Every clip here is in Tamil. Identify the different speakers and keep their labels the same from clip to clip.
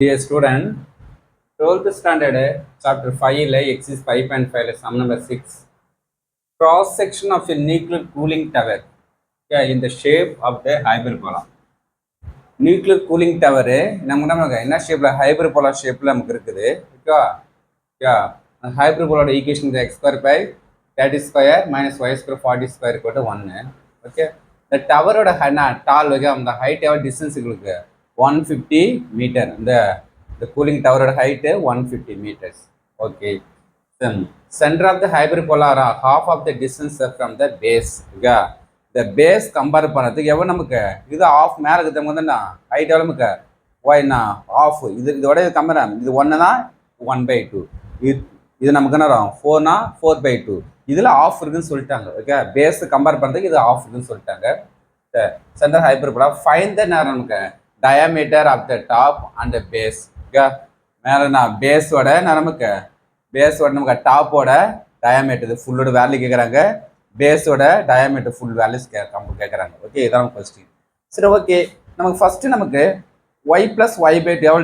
Speaker 1: Dear student, 12th standard, chapter 5, exercise 5.5, sum number 6. Cross section of a nuclear cooling tower in the shape of the hyperbola. Nuclear cooling tower, நமக்கு என்ன ஷேப்ல ஹைபர்போலா ஷேப்ல நமக்கு இருக்குது. Hyperbola equation is x square by 30 square minus y square 40 square equal to 1. Okay. The tower oda tall the height of distance 150 meter. The cooling tower height 150 meters. Okay. Then center of the hyperbola half of the distance from the base. The base compare பண்ணதுக்கு எவ்வளவு நமக்கு இது ஆஃப் மேல இருக்குதுங்க வந்து ஹைட் எவ்வளவு நமக்கு y ஆஃப் இதோட கம்பேர் இது 1 தான் 1/2 இது நமக்கு என்ன வரும் 4 4/2 இதுல ஆஃப் இருக்குன்னு சொல்லிட்டாங்க. ஓகே, பேஸ் கம்பேர் பண்றதுக்கு இது ஆஃப் இருக்குன்னு சொல்லிட்டாங்க. சென்டர் ஹைப்பர்போலா ஃபைண்ட் த நமக்கு diameter of the top and base. Okay, மேல பேஸோட நமக்கு நமக்கு டாப்போட டயாமீட்டர் ஃபுல்லோட வேல்யூ கேட்குறாங்க, பேஸோட டயாமீட்டர் ஃபுல் வேல்யூஸ் கேட்குறாங்க. ஓகே, இதான் கொஸ்டின். சரி, ஓகே, நமக்கு ஃபர்ஸ்ட் நமக்கு y plus y/2 எவ்வளோ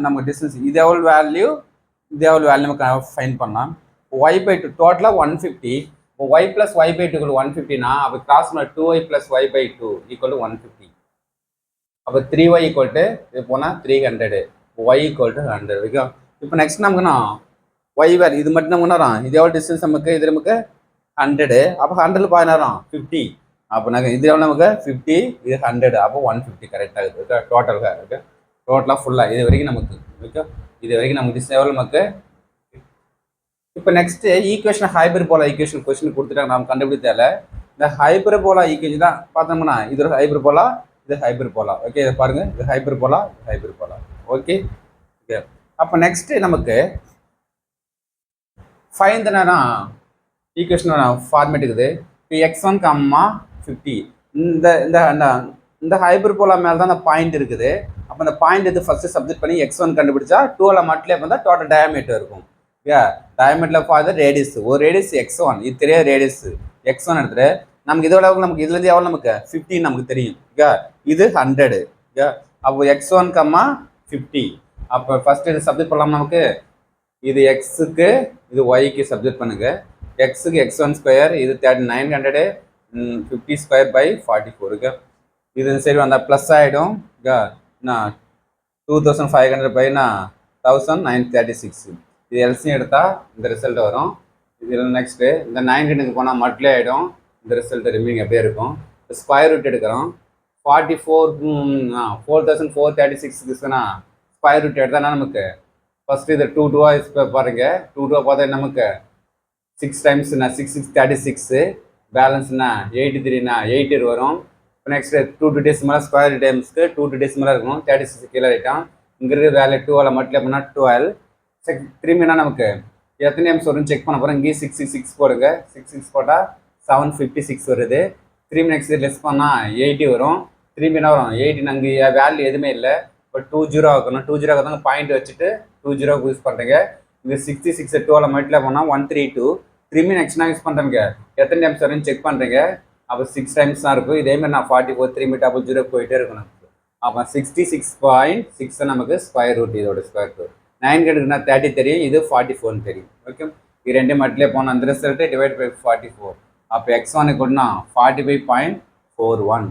Speaker 1: நமக்கு டிஸ்டன்ஸ் இது எவ்வளோ வேல்யூ நமக்கு ஃபைண்ட் பண்ணலாம். y/2 டோட்டலாக 150. இப்போ y plus y/2 150னா அப்போ cross 2y plus y/2 equal to 150. அப்போ 3y ஈக்குவல் டு இது போனால் 300, y ஈக்குவல் டு 100. ஓகே, இப்போ நெக்ஸ்ட் நமக்குன்னா y வேல்யூ இது மட்டும் நமக்கு நேரம் இது எவ்வளோ டிஸ்டன்ஸ் நமக்கு இது நமக்கு 100. அப்போ 100 பாயிரம் 50. அப்போ நாங்கள் இது எவ்வளோ நமக்கு 50, இது 100, அப்போ 150 கரெக்டாக இருக்குது. ஓகே, டோட்டலாக ஓகே, டோட்டலாக ஃபுல்லாக இது வரைக்கும் நமக்கு ஓகே, இது வரைக்கும் நமக்கு டிஸ்டன்ஸ் எவ்வளோ நமக்கு. இப்போ next equation hyperbola equation question கொடுத்துட்டாங்க, நம்ம கண்டுபிடித்தால இந்த ஹைப்பர்போலா ஈக்குவேஷன் தான் பார்த்தோம்னா இது ஒரு ஹைப்பர்போலா, இது ஹைப்பர்போலா. ஓகே, இதை பாருங்க, இது ஹைப்பர்போலா, ஹைப்பர்போலா. ஓகே ஓகே, அப்போ நெக்ஸ்ட் நமக்கு ஃபைண்ட் த ஈக்குவேஷன் ஃபார்மேட் இருக்குது. இப்போ x1, 50 இந்த ஹைப்பர்போலா மேலே தான் அந்த பாயிண்ட் இருக்குது. அப்போ அந்த பாயிண்ட் இது ஃபர்ஸ்ட் சப்ஜெக்ட் பண்ணி x1 கண்டுபிடிச்சா 2ல மட்டும் வந்தால் டோட்டல் டயாமீட்டர் இருக்கும். டயாமீட்டர் ஃபார் த ரேடியஸ், ஒரு ரேடியஸ் x1, இது தெரியாது ரேடியஸ் x1 எடுத்துட்டு நமக்கு இதோட நமக்கு இதுலேருந்து எவ்வளோ நமக்கு 15 நமக்கு தெரியும். இது 100. அப்போ x1, 50. அப்போ ஃபர்ஸ்ட் இது சப்ஜெக்ட் பண்ணலாம். நமக்கு இது எக்ஸுக்கு இது ஒய்க்கு சப்ஜெக்ட் பண்ணுங்க. எக்ஸுக்கு x1 ஸ்கொயர், இது 900, 50 ஸ்கொயர் பை 44. இது சரி வந்தால் ப்ளஸ் ஆகிடும். 2500 பை 1936. இது எல்சியும் எடுத்தால் இந்த ரிசல்ட் வரும். இதில் நெக்ஸ்ட்டு இந்த 900க்கு போனால் மட்டும் ஆகிடும், இந்த ரிசல்ட் ரிமைனிங் அப்படியே இருக்கும். ஸ்கொயர் ரூட் எடுக்கிறோம். 4436க்குன்னா ஸ்கொயர் ரூட் எடுத்தால் நமக்கு ஃபர்ஸ்ட் இது 2 பாருங்க, 2 பார்த்தா நமக்கு 6 டைம்ஸ் 6 36, பேலன்ஸ்னா 83 80 வரும். இப்போ நெக்ஸ்ட் 2 டெசிமலா ஸ்கொயர் டைம்ஸ்க்கு 2 டெசிமலா இருக்கணும். 36 கீழே ஆகிட்டான். இங்கே இருக்கிற வேல்யூ 2 மட்டும் எப்படின்னா 12. திரும்பினா நமக்கு எத்தனை டைம்ஸ் வரும்னு செக் பண்ண போகிறோம். இங்கேயும் 666 போடுங்க. 66 போட்டால் 756 வருது. திரும்பி நெக்ஸ்ட் லெஸ் பண்ணால் 80 வரும். திரும்பி என்ன வரும் 80. அங்கே வேல்யூ எதுவுமே இல்லை. இப்போ 20 ஆகணும். 20 ஆகுதாங்க பாயிண்ட் வச்சுட்டு 20 யூஸ் பண்ணுறீங்க. இங்கே 66 2ல மட்டும் போனால் 132. திரும்பி நெக்ஸ்ட் நான் யூஸ் பண்ணுறேங்க. எத்தனை டைம்ஸ் வரும்னு செக் பண்ணுறீங்க. அப்போ 6 டைம்ஸ் தான் இருக்கும். இதேமாதிரி நான் 44 திரும்பி 00 போயிட்டே இருக்கணும். அப்போ 66.6 நமக்கு ஸ்கொயர் ரூட், இதோட ஸ்கொயர் ரூட் 900னா 30 தெரியும், இது 44 தெரியும். ஓகே, இது ரெண்டு மட்டும் போனால் அந்த ரிசல்ட்டு டிவைட் பை 44. அப்போ x1 கொடுனா 45.41.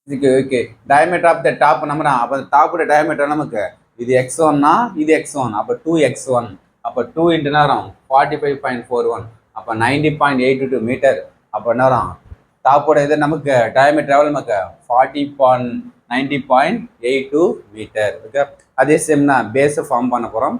Speaker 1: இதுக்கு okay, diameter of the top நம்ம அப்போ டாப்போட டயாமீட்டர் நமக்கு இது x1னா இது x1, அப்போ 2x1. அப்போ 2 இன்ட்டு நேரம் 45.41, அப்போ 90.82 மீட்டர். அப்போ நேரம் டாப்போட இது நமக்கு டயாமீட்டர் எவ்வளோ நமக்கு 90.82 மீட்டர். ஓகே, அதே சேம்னா பேஸை ஃபார்ம் பண்ண போகிறோம்.